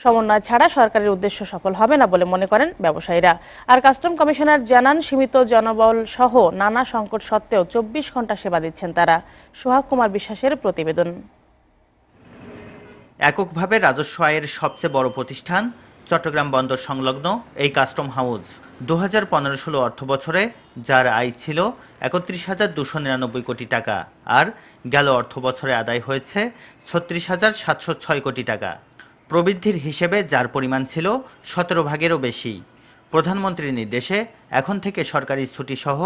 সমন্বয় ছাড়া সরকারের উদ্দেশ্য সফল হবে না বলে মনে করেন ব্যবসায়ীরা। আর কাস্টম কমিশনার জানান, সীমিত জনবল সহ নানা সংকট সত্ত্বেও 24 ঘন্টা সেবা দিচ্ছেন তারা। সোহাগ কুমার বিশ্বাসের প্রতিবেদন। এককভাবে রাজস্ব আয়ের সবচেয়ে বড় প্রতিষ্ঠান চট্টগ্রাম বন্দর সংলগ্ন এই কাস্টম হাউস 2015-16 অর্থ বছরে যার আয় ছিল 31,299 কোটি টাকা, আর গেল অর্থ বছরে আদায় হয়েছে 36,706 কোটি টাকা। প্রবৃদ্ধির হিসেবে যার পরিমাণ ছিল 17 ভাগেরও বেশি। প্রধানমন্ত্রীর নির্দেশে এখন থেকে সরকারি ছুটিসহ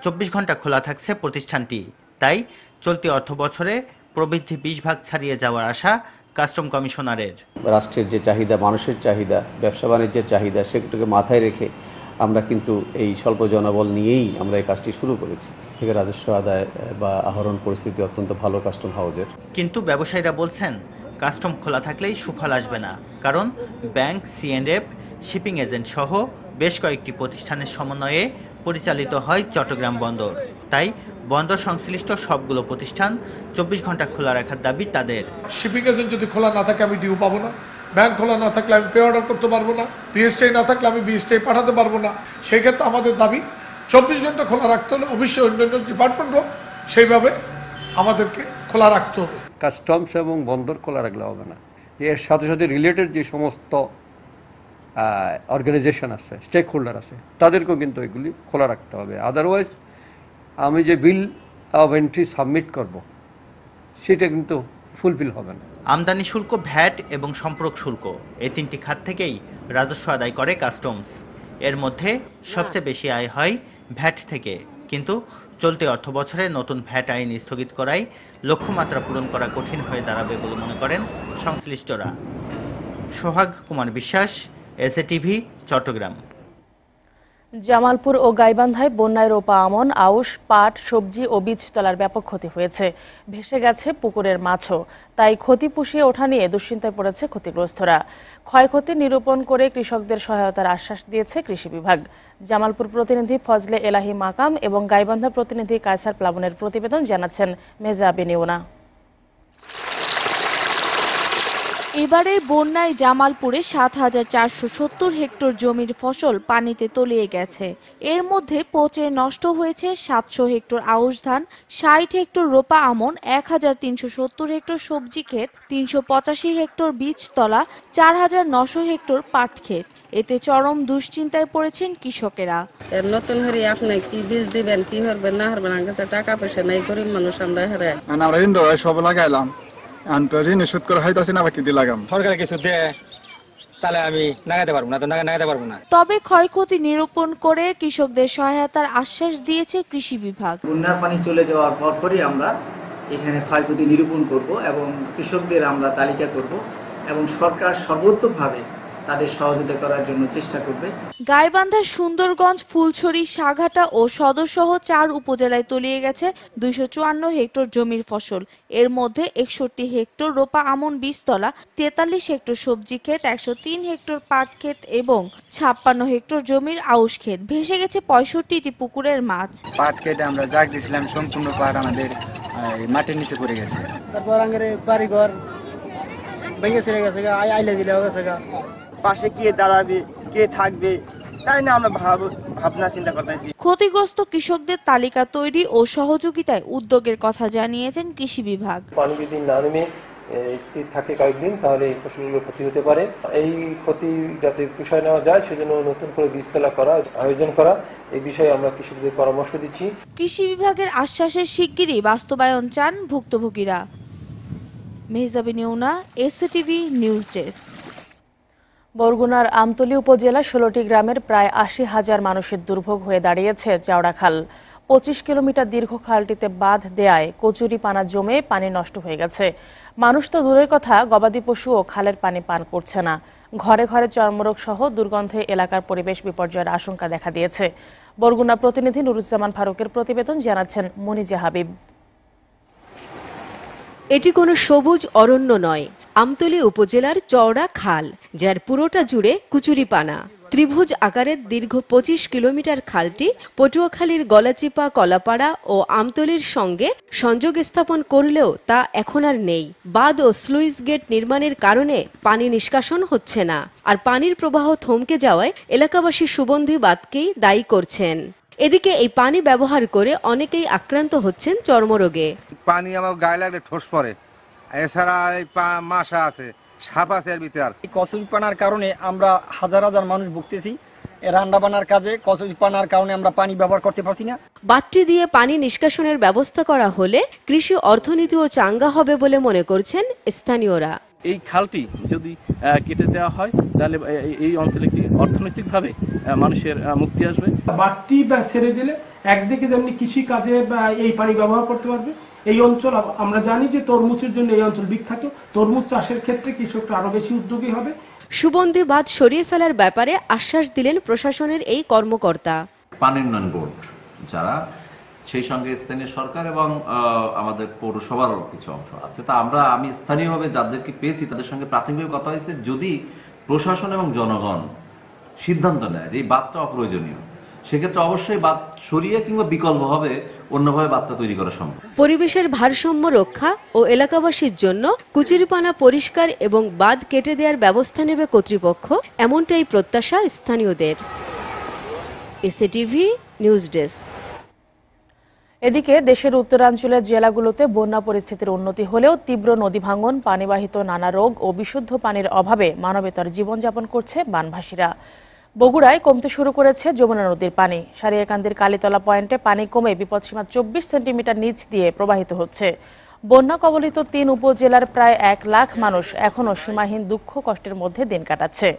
24 ঘন্টা খোলা থাকছে প্রতিষ্ঠানটি। তাই চলতি অর্থ বছরে প্রবৃদ্ধি 20 ভাগ ছাড়িয়ে যাওয়ার আশা কাস্টম কমিশনারের। রাষ্ট্রের যে চাহিদা, মানুষের চাহিদা, ব্যবসা বাণিজ্যের চাহিদা, সেগুলোকে মাথায় রেখে আমরা কিন্তু এই স্বল্প জনবল নিয়েই আমরা এই কাজটি শুরু করেছি। থেকে রাজস্ব আদায় বা আহরণ পরিস্থিতি অত্যন্ত ভালো কাস্টম হাউজের। কিন্তু ব্যবসায়ীরা বলছেন, কাস্টম খোলা থাকলেই সুফল আসবে না, কারণ ব্যাংক, সিএনএফ, শিপিং এজেন্ট সহ বেশ কয়েকটি প্রতিষ্ঠানের সমন্বয়ে পরিচালিত হয় চট্টগ্রাম বন্দর। তাই বন্দর সংশ্লিষ্ট সবগুলো প্রতিষ্ঠান 24 ঘন্টা খোলা রাখার দাবি তাদের। শিপিং এজেন্ট যদি খোলা না থাকে আমি ডিউ পাবো না, ব্যাংক খোলা না থাকলে আমি পে অর্ডার করতে পারবো না, বিএসটিআই না থাকলে আমি বিএসটিআই পাঠাতে পারবো না। সেই ক্ষেত্রে আমাদের দাবি 24 ঘন্টা খোলা রাখতে হলে অবশ্যই অন্যান্য ডিপার্টমেন্টও সেইভাবে আমাদেরকে খোলা রাখতে হবে। কাস্টমস এবং বন্দর খোলা রাখলে হবে না, এর সাথে সাথে রিলেটেড যে সমস্ত অর্গানাইজেশন আছে, স্টেক হোল্ডার আছে, তাদেরকেও কিন্তু এগুলি খোলা রাখতে হবে। আদারওয়াইজ আমি যে বিল অফ এন্ট্রি সাবমিট করব সেটা কিন্তু ফুলফিল হবে না। আমদানি শুল্ক, ভ্যাট এবং সম্পর্ক শুল্ক, এই তিনটি খাত থেকেই রাজস্ব আদায় করে কাস্টমস। এর মধ্যে সবচেয়ে বেশি আয় হয় ভ্যাট থেকে। কিন্তু চলতি অর্থ বছরে নতুন ভ্যাট আইন স্থগিত করায় লক্ষ্যমাত্রা পূরণ করা কঠিন হয়ে দাঁড়াবে বলে মনে করেন সংশ্লিষ্টরা। সোহাগ কুমার বিশ্বাস, এসএটিভি, চট্টগ্রাম। জামালপুর ও গাইবান্ধায় বন্যায় রোপা আমন, আউশ, পাট, সবজি ও বীজতলার ব্যাপক ক্ষতি হয়েছে। ভেসে গেছে পুকুরের মাছও। তাই ক্ষতি পুষিয়ে ওঠা নিয়ে দুশ্চিন্তায় পড়েছে ক্ষতিগ্রস্তরা। ক্ষয়ক্ষতি নিরূপণ করে কৃষকদের সহায়তার আশ্বাস দিয়েছে কৃষি বিভাগ। জামালপুর প্রতিনিধি ফজলে এলাহি মাকাম এবং গাইবান্ধা প্রতিনিধি কায়সার প্লাবনের প্রতিবেদন জানাচ্ছেন মেজা বেনিওনা। এবারের বন্যায় জামালপুরে ৭,৪৭০ হেক্টর জমির ফসল পানিতে তলিয়ে গেছে। এর মধ্যে পচে নষ্ট হয়েছে ৭০০ হেক্টর আউশ ধান, ৬০ হেক্টর রোপা আমন, ১,৩৭০ হেক্টর সবজি ক্ষেত, ৩৮৫ হেক্টর বীজতলা, ৪,৯০০ হেক্টর পাট ক্ষেত। এতে চরম দুশ্চিন্তায় পড়েছেন কৃষকেরা। নতুন হরি আপনি কি বীজ দিবেন, কি হরবেন না হরবেন, আমার কাছে টাকা পয়সা নাই, গরিব মানুষ আমরা হেরে। আমরা হিন্দু সব লাগাইলাম, ঋণ শোধ করে হইতাছি না, বাকি লাগাম। সরকার কিছু দেয় তাহলে আমি লাগাতে পারবো না, তো লাগাতে পারবো না। তবে ক্ষয়ক্ষতি নিরূপণ করে কৃষকদের সহায়তার আশ্বাস দিয়েছে কৃষি বিভাগ। বন্যার পানি চলে যাওয়ার পরপরই আমরা এখানে ক্ষয়ক্ষতি নিরূপণ করব এবং কৃষকদের আমরা তালিকা করব এবং সরকার সর্বোত্তমভাবে তাদের সহযোগিতা করার জন্য চেষ্টা করবে। গাইবান্ধা, সুন্দরগঞ্জ, ফুলছড়ি, সাঘাটা ও সদরসহ ৪ উপজেলায় তলিয়ে গেছে ২৫৪ হেক্টর জমির ফসল। এর মধ্যে ৬১ হেক্টর রোপা আমন বীজতলা, ৪৩ হেক্টর সবজি ক্ষেত, ১০৩ হেক্টর পাট ক্ষেত এবং ৫৬ হেক্টর জমির আউশ ক্ষেত। ভেসে গেছে ৬৫টি পুকুরের মাছ। পাট ক্ষেতে আমরা জাগ দিয়েছিলাম, সম্পূর্ণ পাট আমাদের মাটির নিচে পড়ে গেছে। তারপর বাড়িঘর ভেঙে ছেড়ে গেছে, আইলে দিলে গেছে। পাশে কে দাঁড়াবে, কে থাকবে, তাই না আমরা ভাবনা চিন্তা করতেছি। ক্ষতিগ্রস্ত কৃষকদের তালিকা তৈরি ও সহযোগিতায় উদ্যোগের কথা জানিয়েছেন কৃষি বিভাগ। পানি যদি না নেমে স্থির থাকে কয়েকদিন, তাহলে এই ফসলগুলোর ক্ষতি হতে পারে। এই ক্ষতি যাতে পুষায় নেওয়া যায় সেজন্য নতুন করে বীজতলা করা, আয়োজন করা, এই বিষয়ে আমরা কৃষকদের পরামর্শ দিচ্ছি। কৃষি বিভাগের আশ্বাসের শিগগিরই বাস্তবায়ন চান ভুক্তভোগীরা। মেজা বেনিওনা, এসএটিভি নিউজ ডেস্ক। বরগুনার আমতলী উপজেলার ১৬টি গ্রামের প্রায় ৮০,০০০ মানুষের দুর্ভোগ হয়ে দাঁড়িয়েছে চওড়া খাল। ২৫ কিলোমিটার দীর্ঘ খালটিতে বাঁধ দেয়ায় কচুরি পানা জমে পানি নষ্ট হয়ে গেছে। মানুষ তো দূরের কথা, গবাদি পশুও খালের পানি পান করছে না। ঘরে ঘরে চর্মরোগ সহ দুর্গন্ধে এলাকার পরিবেশ বিপর্যয়ের আশঙ্কা দেখা দিয়েছে। বরগুনা প্রতিনিধি নুরুজ্জামান ফারুকের প্রতিবেদন জানাচ্ছেন মনিজা হাবিব। এটি কোনো সবুজ অরণ্য নয়, আমতলী উপজেলার চওড়া খাল, যার পুরোটা জুড়ে কুচুরিপানা। ত্রিভুজ আকারের দীর্ঘ ২৫ কিলোমিটার খালটি পটুয়াখালীর গলাচিপা, কলাপাড়া ও আমতলীর সঙ্গে সংযোগ স্থাপন করলেও তা এখন আর নেই। বাঁধ ও স্লুইস গেট নির্মাণের কারণে পানি নিষ্কাশন হচ্ছে না, আর পানির প্রবাহ থমকে যাওয়ায় এলাকাবাসী সুবন্ধি বাঁধকেই দায়ী করছেন। এদিকে এই পানি ব্যবহার করে অনেকেই আক্রান্ত হচ্ছেন চর্মরোগে। পানি আমার গায়ে লাগলে ঠোস পড়ে, এছাড়া এই মাছা আছে, সাপ আছে এর ভিতর। কচুরিপানার কারণে আমরা হাজার হাজার মানুষ ভুগতেছি। রান্না বান্নার কাজে কচুরিপানার কারণে আমরা পানি ব্যবহার করতে পারছি না। বাঁধটি দিয়ে পানি নিষ্কাশনের ব্যবস্থা করা হলে কৃষি অর্থনীতিও চাঙ্গা হবে বলে মনে করছেন স্থানীয়রা। এই খালটি যদি কেটে দেওয়া হয় তাহলে এই অঞ্চলে কি অর্থনৈতিকভাবে মানুষের মুক্তি আসবে। বাঁধটি ছেড়ে দিলে একদিকে যেমনি কৃষি কাজে এই পানি ব্যবহার করতে পারবে। এই অঞ্চল আমরা জানি যে তরমুজের জন্য এই অঞ্চল বিখ্যাত। তরমুজ চাষের ক্ষেত্রে কৃষকরা আরো বেশি উদ্যোগী হবে। সুবন্ধি বাঁধ সরিয়ে ফেলার ব্যাপারে আশ্বাস দিলেন প্রশাসনের এই কর্মকর্তা। পানি উন্নয়ন বোর্ড যারা, সেই সঙ্গে স্থানীয় সরকার এবং আমাদের পৌরসভারও কিছু অংশ আছে। তা আমি স্থানীয়ভাবে যাদেরকে পেয়েছি তাদের সঙ্গে প্রাথমিকভাবে কথা হয়েছে, যদি প্রশাসন এবং জনগণ সিদ্ধান্ত নেয় যে এই বাঁধটা অপ্রয়োজনীয়, সেক্ষেত্রে অবশ্যই বাঁধ সরিয়ে কিংবা বিকল্পভাবে অন্যভাবে বাঁধটা তৈরি করা সম্ভব। পরিবেশের ভারসাম্য রক্ষা ও এলাকাবাসীর জন্য কুচুরিপানা পরিষ্কার এবং বাঁধ কেটে দেওয়ার ব্যবস্থা নেবে কর্তৃপক্ষ, এমনটাই প্রত্যাশা স্থানীয়দের। SATV news desk. এদিকে দেশের উত্তরাঞ্চলের জেলাগুলোতে বন্যা পরিস্থিতির উন্নতি হলেও তীব্র নদী ভাঙন, পানিবাহিত নানা রোগ ও বিশুদ্ধ পানির অভাবে মানবেতর জীবনযাপন করছে বানভাসীরা। বগুড়ায় কমতে শুরু করেছে যমুনা নদীর পানি। সারিয়াকান্দির কালীতলা পয়েন্টে পানি কমে বিপদসীমা 24 সেন্টিমিটার নিচ দিয়ে প্রবাহিত হচ্ছে। বন্যা কবলিত 3 উপজেলার প্রায় 1 লাখ মানুষ এখনও সীমাহীন দুঃখ কষ্টের মধ্যে দিন কাটাচ্ছে।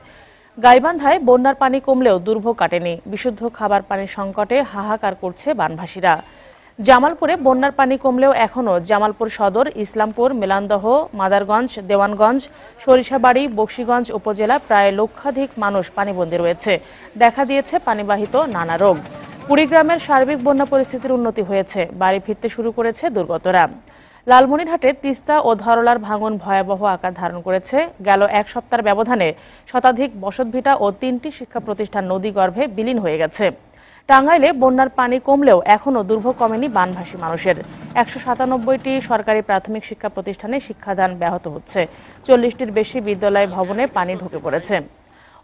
গাইবান্ধায় বন্যার পানি কমলেও দুর্ভোগ কাটেনি। বিশুদ্ধ খাবার পানির সংকটে হাহাকার করছে বানভাসীরা। জামালপুরে বন্যার পানি কমলেও এখনও জামালপুর সদর, ইসলামপুর, মেলান্দহ, মাদারগঞ্জ, দেওয়ানগঞ্জ, সরিষাবাড়ি, বকশীগঞ্জ উপজেলা প্রায় লক্ষাধিক মানুষ পানিবন্দী রয়েছে। দেখা দিয়েছে পানিবাহিত নানা রোগ। কুড়িগ্রামের সার্বিক বন্যা পরিস্থিতির উন্নতি হয়েছে। বাড়ি ফিরতে শুরু করেছে দুর্গতরা। লালমনিরহাটে তিস্তা ও ধরলার ভাঙন ভয়াবহ আকার ধারণ করেছে। গেল 1 সপ্তাহের ব্যবধানে শতাধিক বসতভিটা ও 3টি শিক্ষা প্রতিষ্ঠান নদীগর্ভে বিলীন হয়ে গেছে। টাঙ্গাইলে বন্যার পানি কমলেও এখনও দুর্ভোগ কমেনি বানভাসী মানুষের। 197টি সরকারি প্রাথমিক শিক্ষা প্রতিষ্ঠানে শিক্ষাদান ব্যাহত হচ্ছে। 40টির বেশি বিদ্যালয় ভবনে পানি ঢুকে পড়েছে।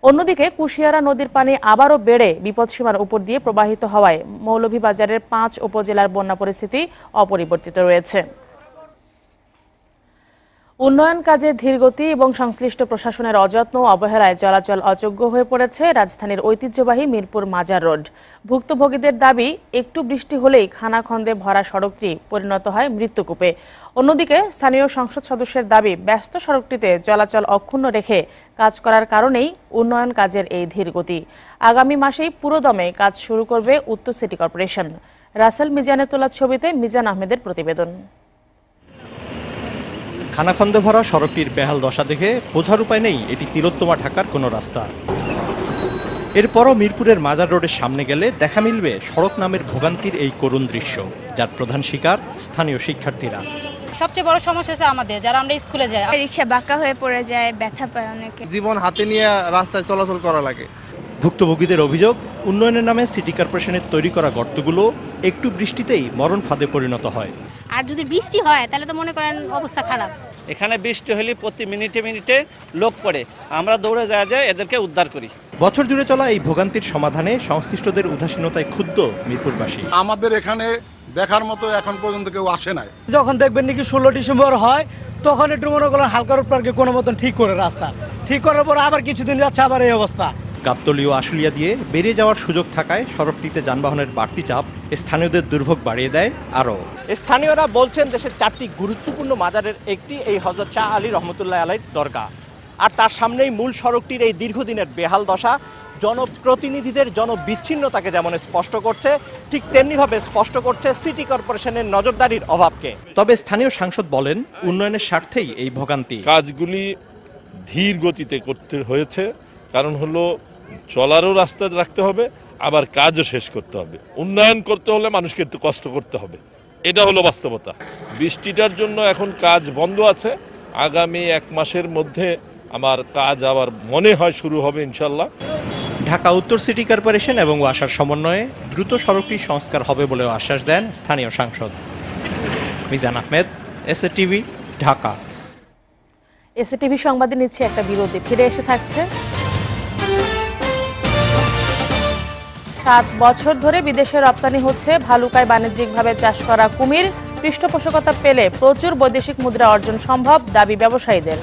অন্যদিকে কুশিয়ারা নদীর পানি আবারও বেড়ে বিপদসীমার উপর দিয়ে প্রবাহিত হওয়ায় মৌলভীবাজারের 5 উপজেলার বন্যা পরিস্থিতি অপরিবর্তিত রয়েছে। উন্নয়ন কাজে ধীরগতি এবং সংশ্লিষ্ট প্রশাসনের অযত্ন অবহেলায় চলাচল অযোগ্য হয়ে পড়েছে রাজধানীর ঐতিহ্যবাহী মিরপুর মাজার রোড। ভুক্তভোগীদের দাবি, একটু বৃষ্টি হলেই খানাখন্দে ভরা সড়কটি পরিণত হয় মৃত্যুকূপে। অন্যদিকে স্থানীয় সংসদ সদস্যের দাবি, ব্যস্ত সড়কটিতে চলাচল অক্ষুণ্ণ রেখে কাজ করার কারণেই উন্নয়ন কাজের এই ধীরগতি। আগামী মাসেই পুরোদমে কাজ শুরু করবে উত্তর সিটি কর্পোরেশন। রাসেল মিজানের তোলা ছবিতে মিজান আহমেদের প্রতিবেদন। খানাখন্দে ভরা সড়কটির বেহাল দশা দেখে বোঝার উপায় নেই এটি তিলোত্তমা ঢাকার কোনো রাস্তা। এরপরও মিরপুরের মাজার রোডের সামনে গেলে দেখা মিলবে সড়ক নামের ভোগান্তির এই করুণ দৃশ্য, যার প্রধান শিকার স্থানীয় শিক্ষার্থীরা। সবচেয়ে বড় সমস্যা হচ্ছে আমাদের যারা আমরা স্কুলে যাই, রিকশা বাঁকা হয়ে পড়ে যায়, ব্যথা পায় অনেকে। জীবন হাতে নিয়ে রাস্তায় চলাচল করা লাগে। ভুক্তভোগীদের অভিযোগ, উন্নয়নের নামে সিটি কর্পোরেশনের তৈরি করা গর্তগুলো একটু বৃষ্টিতেই মরণ ফাঁদে পরিণত হয়। আর যদি বৃষ্টি হয় তাহলে তো মনে করেন অবস্থা খারাপ। এখানে বৃষ্টি হলে প্রতি মিনিটে মিনিটে লোক পড়ে, আমরা দৌড়ে যায় এদেরকে উদ্ধার করি। বছর জুড়ে চলা এই ভোগান্তির সমাধানে সংশ্লিষ্টদের উদাসীনতায় ক্ষুব্ধ মিরপুরবাসী। আমাদের এখানে দেখার মতো এখন পর্যন্ত কেউ আসে নাই। যখন দেখবেন নাকি 16 ডিসেম্বর হয়, তখন একটু মনে করেন হালকা রোড পার্কে কোনো মতন ঠিক করে রাস্তা ঠিক করার পর আবার কিছুদিন যাচ্ছে আবার এই অবস্থা। গাবতলী ও আশুলিয়া দিয়ে বেরিয়ে যাওয়ার সুযোগ থাকায় সড়কটিতে যানবাহনের বাড়তি চাপ স্থানীয়দের দুর্ভোগ বাড়িয়ে দেয় আরও। স্থানীয়রা বলছেন দেশের 4টি গুরুত্বপূর্ণ মাজারের একটি এই হযরত শাহ আলী রহমতুল্লাহ আলাইহির দরগা, আর তার সামনেই মূল সড়কটির এই দীর্ঘদিনের বেহাল দশা জনপ্রতিনিধিদের জনবিচ্ছিন্নতাকে যেমন স্পষ্ট করছে, ঠিক তেমনিভাবে স্পষ্ট করছে সিটি কর্পোরেশনের নজরদারির অভাবকে। তবে স্থানীয় সাংসদ বলেন, উন্নয়নের স্বার্থেই এই ভোগান্তি। কাজগুলি ধীর গতিতে করতে হয়েছে, কারণ হলো চলারও রাস্তা রাখতে হবে, আবার কাজও শেষ করতে হবে। উন্নয়ন করতে হলে মানুষকে একটু কষ্ট করতে হবে, এটা হলো বাস্তবতা। বৃষ্টিটার জন্য এখন কাজ বন্ধ আছে। আগামী 1 মাসের মধ্যে আমার কাজ আবার মনে হয় শুরু হবে ইনশাল্লাহ। ঢাকা উত্তর সিটি কর্পোরেশন এবং ওয়াসার সমন্বয়ে দ্রুত সড়কটি সংস্কার হবে বলেও আশ্বাস দেন স্থানীয় সাংসদ। মিজান আহমেদ, এসএটিভি, ঢাকা। এসএটিভি সংবাদে নিচ্ছে একটা বিরতি, ফিরে এসে থাকছে। 7 বছর ধরে বিদেশে রপ্তানি হচ্ছে ভালুকায় বাণিজ্যিকভাবে চাষ করা কুমির। পৃষ্ঠপোষকতা পেলে প্রচুর বৈদেশিক মুদ্রা অর্জন সম্ভব, দাবি ব্যবসায়ীদের।